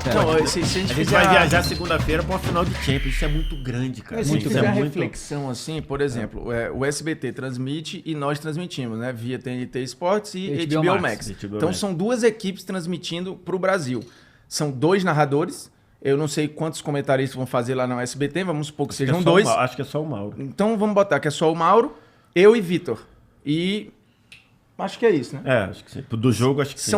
Não, se a A gente gente fizer vai viajar segunda-feira pra uma final de Champions. Isso é muito grande, cara. Mas se a gente Isso fizer é a muito... reflexão assim, por exemplo, o SBT transmite e nós transmitimos, né? Via TNT Sports e HBO Max. Então são duas equipes transmitindo pro Brasil. São 2 narradores. Eu não sei quantos comentaristas vão fazer lá no SBT, vamos supor que sejam 2. Acho que é só o Mauro. Então vamos botar que é só o Mauro, eu e Vitor. E acho que é isso, né? Acho que sim. Do jogo, acho que sim.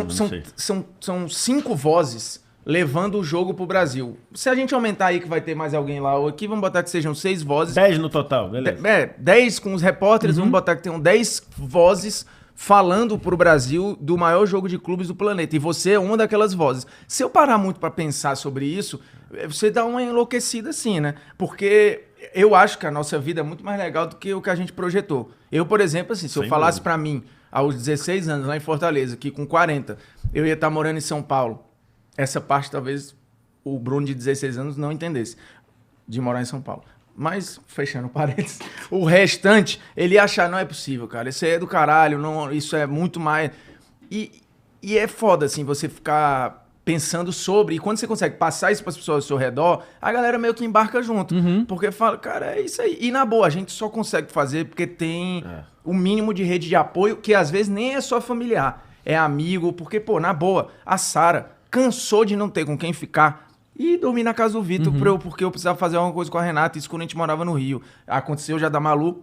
São 5 vozes levando o jogo pro Brasil. Se a gente aumentar aí que vai ter mais alguém lá ou aqui, vamos botar que sejam 6 vozes. 10 no total, beleza. 10 com os repórteres, vamos botar que tenham 10 vozes falando pro Brasil do maior jogo de clubes do planeta. E você é uma daquelas vozes. Se eu parar muito para pensar sobre isso, você dá uma enlouquecida assim, né? Porque eu acho que a nossa vida é muito mais legal do que o que a gente projetou. Eu, por exemplo, assim, se eu falasse para mim aos 16 anos lá em Fortaleza, que com 40 eu ia estar morando em São Paulo, essa parte talvez o Bruno de 16 anos não entendesse, de morar em São Paulo. Mas, fechando parênteses, o restante, ele ia achar, não é possível, cara, isso aí é do caralho, não, isso é muito mais... E é foda, assim, você ficar pensando sobre, e quando você consegue passar isso para as pessoas ao seu redor, a galera meio que embarca junto, porque fala, cara, é isso aí. E na boa, a gente só consegue fazer porque tem o mínimo de rede de apoio, que às vezes nem é só familiar, é amigo, porque, pô, na boa, a Sara cansou de não ter com quem ficar e dormir na casa do Vitor, porque eu precisava fazer alguma coisa com a Renata, isso quando a gente morava no Rio. Aconteceu já da Malu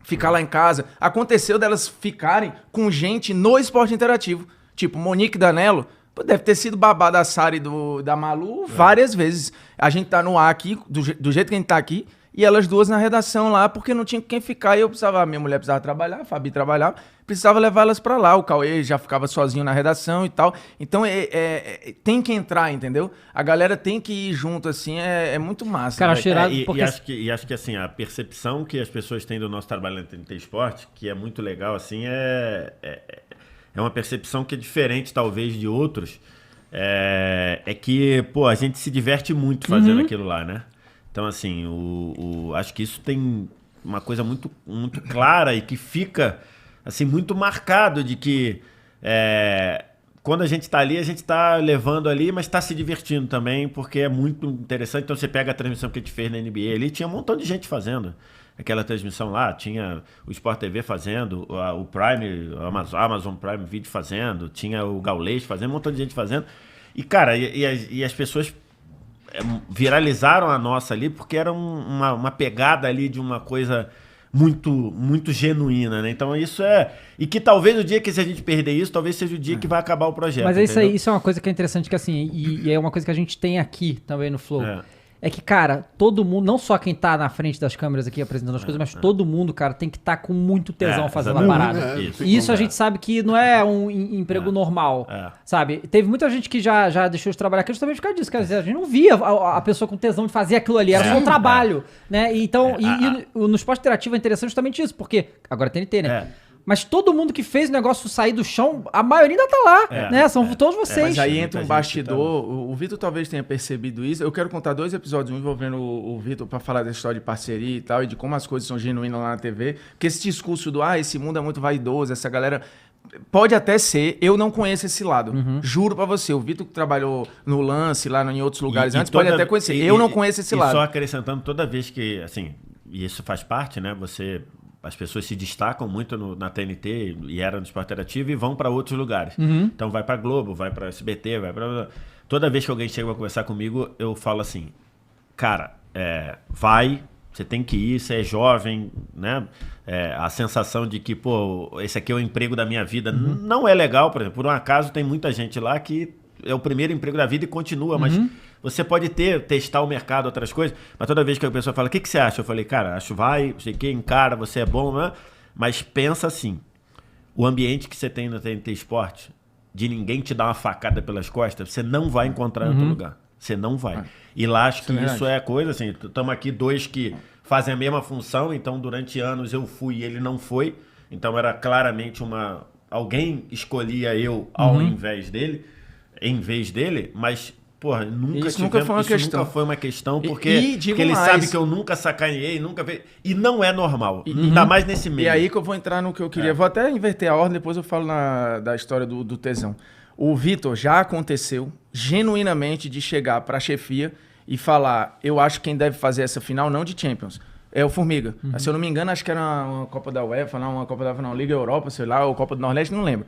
ficar lá em casa. Aconteceu delas ficarem com gente no esporte interativo. Tipo, Monique Danello, deve ter sido babá da Sara e da Malu várias vezes. A gente tá no ar aqui, do jeito que a gente tá aqui, e elas duas na redação lá, porque não tinha com quem ficar. E eu precisava, a minha mulher precisava trabalhar, a Fabi trabalhava, precisava levar elas pra lá. O Cauê já ficava sozinho na redação e tal. Então, tem que entrar, entendeu? A galera tem que ir junto, assim, é muito massa. Cara, cheirado... porque... e acho que, assim, a percepção que as pessoas têm do nosso trabalho na TNT Esporte, que é muito legal, assim, é uma percepção que é diferente, talvez, de outros. É que, pô, a gente se diverte muito fazendo aquilo lá, né? Então, assim, acho que isso tem uma coisa muito, muito clara e que fica, assim, muito marcado de que quando a gente tá ali, a gente tá levando ali, mas tá se divertindo também, porque é muito interessante. Então, você pega a transmissão que a gente fez na NBA ali, tinha um montão de gente fazendo aquela transmissão lá, tinha o Sport TV fazendo, o Prime, o Amazon Prime Video fazendo, tinha o Gaulês fazendo, um montão de gente fazendo. E, cara, e as pessoas viralizaram a nossa ali porque era uma pegada ali de uma coisa muito, muito genuína, né? Então isso e que talvez o dia que se a gente perder isso, talvez seja o dia que vai acabar o projeto. Mas isso é uma coisa que é interessante, que assim, e é uma coisa que a gente tem aqui também no Flow. É que, cara, todo mundo, não só quem tá na frente das câmeras aqui apresentando as coisas, mas todo mundo, cara, tem que estar com muito tesão fazendo a parada. E isso a gente sabe que não é um emprego normal, sabe? Teve muita gente que já deixou de trabalhar aqui justamente por causa disso. Quer dizer, a gente não via a pessoa com tesão de fazer aquilo ali, era só um trabalho, né? Então, no esporte interativo é interessante justamente isso, porque agora tem TNT, né? Mas todo mundo que fez o negócio sair do chão, a maioria ainda tá lá, né? São todos vocês. Mas aí entra um bastidor, o Vitor talvez tenha percebido isso. Eu quero contar 2 episódios, um envolvendo o Vitor pra falar da história de parceria e tal, e de como as coisas são genuínas lá na TV. Porque esse discurso do, esse mundo é muito vaidoso, essa galera... Pode até ser, eu não conheço esse lado. Juro pra você, o Vitor que trabalhou no Lance, lá em outros lugares antes, pode até conhecer. Eu não conheço esse lado. Só acrescentando, toda vez que, assim, e isso faz parte, né? As pessoas se destacam muito na TNT e era no Esporte Interativo e vão para outros lugares. Então vai para Globo, vai para SBT, vai para... Toda vez que alguém chega para conversar comigo, eu falo assim, cara, você tem que ir, você é jovem, né? A sensação de que, pô, esse aqui é o emprego da minha vida. Não é legal, por exemplo, por um acaso tem muita gente lá que é o primeiro emprego da vida e continua, mas você pode testar o mercado, outras coisas, mas toda vez que a pessoa fala, o que você acha? Eu falei, cara, acho não sei o que, encara, você é bom, né? Mas pensa assim, o ambiente que você tem no TNT Esporte, de ninguém te dar uma facada pelas costas, você não vai encontrar em outro lugar. Você não vai. E lá acho que isso é coisa, assim, estamos aqui 2 que fazem a mesma função, então durante anos eu fui e ele não foi, então era claramente alguém escolhia eu ao invés dele, mas, porra, nunca foi uma questão, porque ele sabe que eu nunca sacaneei, e não é normal, ainda mais nesse meio. E aí que eu vou entrar no que eu queria, vou até inverter a ordem, depois eu falo da história do tesão. O Vitor, já aconteceu genuinamente de chegar pra chefia e falar, eu acho que quem deve fazer essa final não de Champions, é o Formiga. Se eu não me engano, acho que era uma Copa da UEFA, não, uma Copa da UEFA, não, Liga Europa, sei lá, ou Copa do Nordeste, não lembro.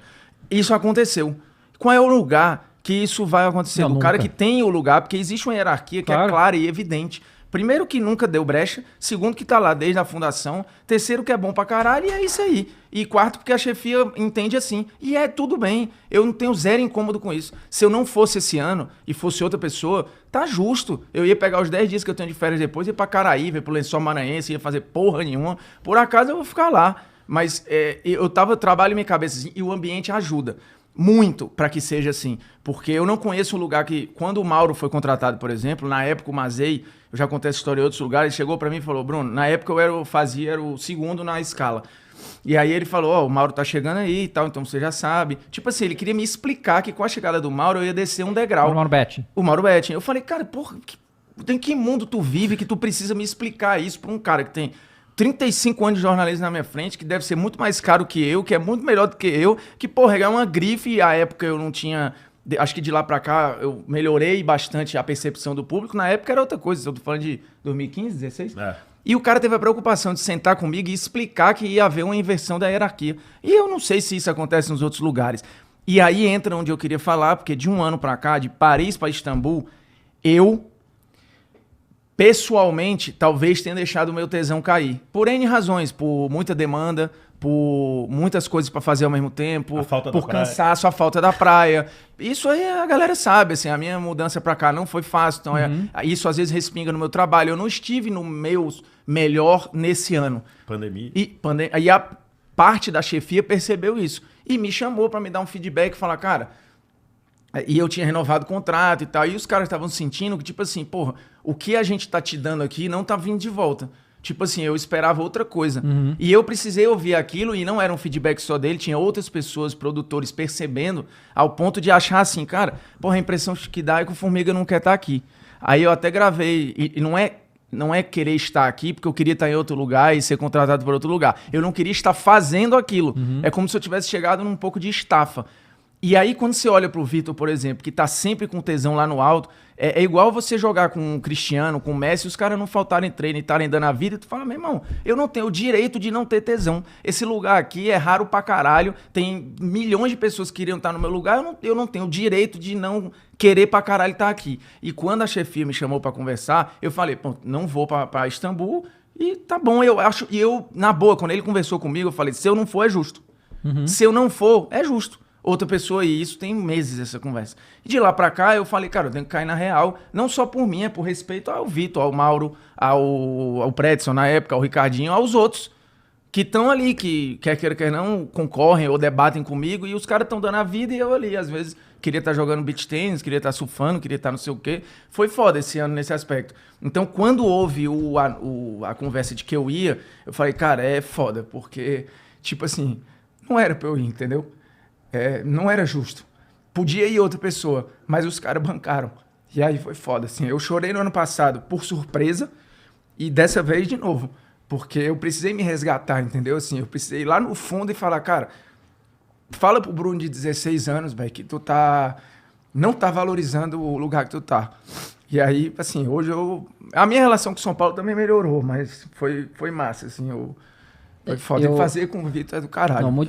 Isso aconteceu. Qual é o lugar que isso vai acontecer? Não, o cara nunca. que tem o lugar, porque existe uma hierarquia que é clara e evidente. Primeiro que nunca deu brecha, segundo que tá lá desde a fundação, terceiro que é bom pra caralho e é isso aí. E quarto porque a chefia entende assim. E é tudo bem, eu não tenho zero incômodo com isso. Se eu não fosse esse ano e fosse outra pessoa, tá justo. Eu ia pegar os 10 dias que eu tenho de férias depois, ia pra Caraíva, ia pro Lençol Maranhense, ia fazer porra nenhuma. Por acaso eu vou ficar lá. Mas eu trabalho em minha cabeça assim, e o ambiente ajuda muito para que seja assim. Porque eu não conheço um lugar que... Quando o Mauro foi contratado, por exemplo, na época o Mazei, eu já contei essa história em outros lugares, ele chegou para mim e falou, Bruno, na época eu era o segundo na escala. E aí ele falou, ó, o Mauro tá chegando aí e tal, então você já sabe. Tipo assim, ele queria me explicar que com a chegada do Mauro eu ia descer um degrau. O Mauro Betti. O Mauro Betti. Eu falei, cara, porra, em que mundo tu vive que tu precisa me explicar isso pra um cara que tem 35 anos de jornalismo na minha frente, que deve ser muito mais caro que eu, que é muito melhor do que eu, que, porra, é uma grife e a época eu não tinha... Acho que de lá pra cá eu melhorei bastante a percepção do público. Na época era outra coisa, eu tô falando de 2015, 16. E o cara teve a preocupação de sentar comigo e explicar que ia haver uma inversão da hierarquia. E eu não sei se isso acontece nos outros lugares. E aí entra onde eu queria falar, porque de um ano pra cá, de Paris pra Istambul, eu... pessoalmente, talvez tenha deixado o meu tesão cair. Por N razões, por muita demanda, por muitas coisas para fazer ao mesmo tempo, por cansaço, a falta da praia. Isso aí a galera sabe, assim, a minha mudança para cá não foi fácil, então isso às vezes respinga no meu trabalho. Eu não estive no meu melhor nesse ano. Pandemia. E a parte da chefia percebeu isso e me chamou para me dar um feedback e falar, cara... E eu tinha renovado o contrato e tal. E os caras estavam sentindo que, tipo assim, porra, o que a gente tá te dando aqui não tá vindo de volta. Tipo assim, eu esperava outra coisa. E eu precisei ouvir aquilo e não era um feedback só dele. Tinha outras pessoas, produtores, percebendo ao ponto de achar assim, cara, porra, a impressão que dá é que o Formiga não quer estar aqui. Aí eu até gravei, e não é querer estar aqui porque eu queria estar em outro lugar e ser contratado por outro lugar. Eu não queria estar fazendo aquilo. É como se eu tivesse chegado num pouco de estafa. E aí, quando você olha pro Vitor, por exemplo, que tá sempre com tesão lá no alto, é igual você jogar com o Cristiano, com o Messi, os caras não faltarem treino e estarem dando a vida, e tu fala, meu irmão, eu não tenho o direito de não ter tesão. Esse lugar aqui é raro pra caralho, tem milhões de pessoas que queriam estar no meu lugar, eu não tenho o direito de não querer pra caralho estar aqui. E quando a chefia me chamou pra conversar, eu falei, pô, não vou pra Istambul, e tá bom, eu acho, e eu, na boa, quando ele conversou comigo, eu falei, se eu não for, é justo. Se eu não for, é justo. Outra pessoa, e isso tem meses essa conversa. E de lá pra cá eu falei, cara, eu tenho que cair na real, não só por mim, é por respeito ao Vitor, ao Mauro, ao Predson na época, ao Ricardinho, aos outros que estão ali, que quer queira, quer não, concorrem ou debatem comigo, e os caras estão dando a vida e eu ali, às vezes, queria estar jogando beach tennis, queria estar surfando, queria estar não sei o quê. Foi foda esse ano nesse aspecto. Então, quando houve a conversa de que eu ia, eu falei, cara, é foda, porque, tipo assim, não era pra eu ir, entendeu? Não era justo. Podia ir outra pessoa, mas os caras bancaram. E aí foi foda, assim. Eu chorei no ano passado por surpresa e dessa vez de novo. Porque eu precisei me resgatar, entendeu? Assim, eu precisei ir lá no fundo e falar, cara, fala pro Bruno de 16 anos, velho, que tu não tá valorizando o lugar que tu tá. E aí, assim, hoje a minha relação com São Paulo também melhorou, mas foi massa, assim, foi foda. Fazer com o Vitor é do caralho. Não, muito,